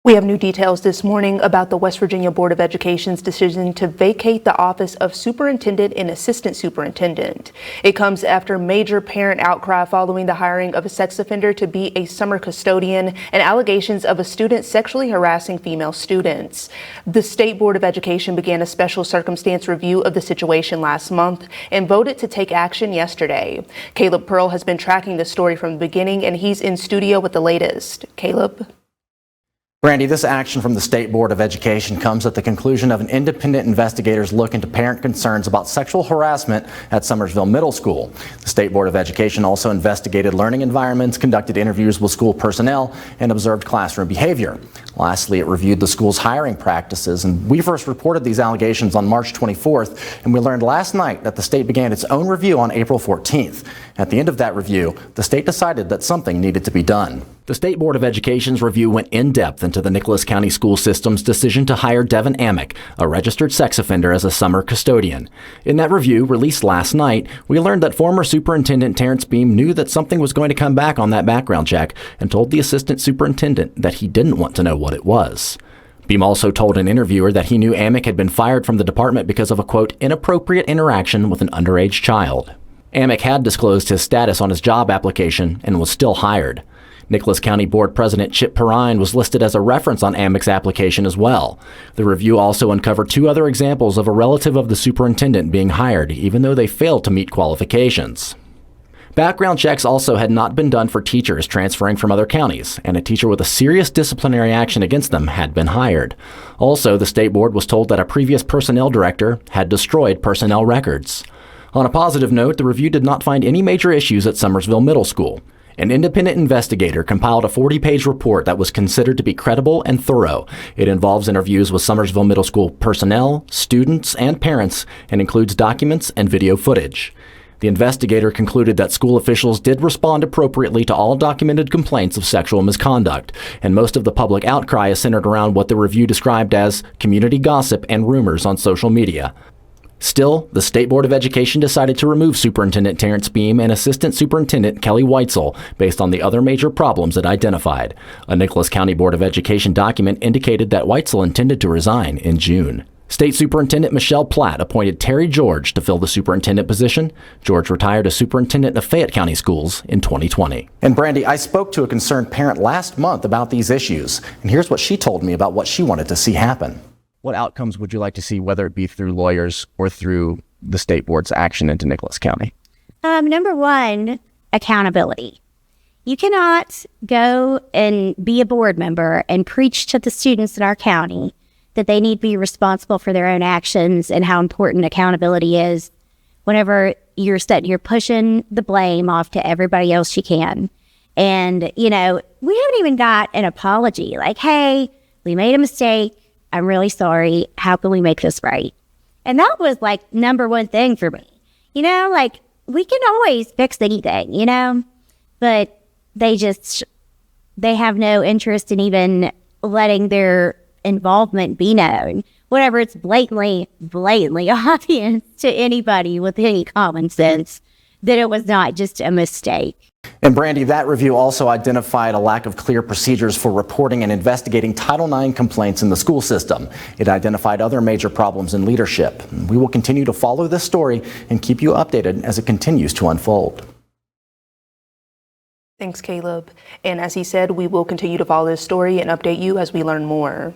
We have new details this morning about the West Virginia Board of Education's decision to vacate the office of Superintendent and Assistant Superintendent. It comes after major parent outcry following the hiring of a sex offender to be a summer custodian and allegations of a student sexually harassing female students. The State Board of Education began a special circumstance review of the situation last month and voted to take action yesterday. Caleb Pearl has been tracking the story from the beginning, and he's in studio with the latest. Caleb? Brandy, this action from the State Board of Education comes at the conclusion of an independent investigator's look into parent concerns about sexual harassment at Summersville Middle School. The State Board of Education also investigated learning environments, conducted interviews with school personnel, and observed classroom behavior. Lastly, it reviewed the school's hiring practices, and we first reported these allegations on March 24th, and we learned last night that the state began its own review on April 14th. At the end of that review, the state decided that something needed to be done. The State Board of Education's review went in depth into the Nicholas County School System's decision to hire Devin Amick, a registered sex offender, as a summer custodian. In that review, released last night, we learned that former Superintendent Terrence Beam knew that something was going to come back on that background check and told the Assistant Superintendent that he didn't want to know what it was. Beam also told an interviewer that he knew Amick had been fired from the department because of a, quote, inappropriate interaction with an underage child. Amick had disclosed his status on his job application and was still hired. Nicholas County Board President Chip Perrine was listed as a reference on Amick's application as well. The review also uncovered two other examples of a relative of the superintendent being hired, even though they failed to meet qualifications. Background checks also had not been done for teachers transferring from other counties, and a teacher with a serious disciplinary action against them had been hired. Also, the state board was told that a previous personnel director had destroyed personnel records. On a positive note, the review did not find any major issues at Summersville Middle School. An independent investigator compiled a 40-page report that was considered to be credible and thorough. It involves interviews with Summersville Middle School personnel, students, and parents, and includes documents and video footage. The investigator concluded that school officials did respond appropriately to all documented complaints of sexual misconduct, and most of the public outcry is centered around what the review described as community gossip and rumors on social media. Still, the State Board of Education decided to remove Superintendent Terrence Beam and Assistant Superintendent Kelly Weitzel based on the other major problems it identified. A Nicholas County Board of Education document indicated that Weitzel intended to resign in June. State Superintendent Michelle Platt appointed Terry George to fill the superintendent position. George retired as superintendent of Fayette County Schools in 2020. And Brandy, I spoke to a concerned parent last month about these issues, and here's what she told me about what she wanted to see happen. What outcomes would you like to see, whether it be through lawyers or through the state board's action into Nicholas County? Number one, accountability. You cannot go and be a board member and preach to the students in our county that they need to be responsible for their own actions and how important accountability is whenever you're pushing the blame off to everybody else you can. And, we haven't even got an apology like, hey, we made a mistake. I'm really sorry. How can we make this right? And that was number one thing for me. We can always fix anything, but they have no interest in even letting their involvement be known. Whenever it's blatantly obvious to anybody with any common sense that it was not just a mistake. And Brandy, that review also identified a lack of clear procedures for reporting and investigating Title IX complaints in the school system. It identified other major problems in leadership. We will continue to follow this story and keep you updated as it continues to unfold. Thanks, Caleb. And as he said, we will continue to follow this story and update you as we learn more.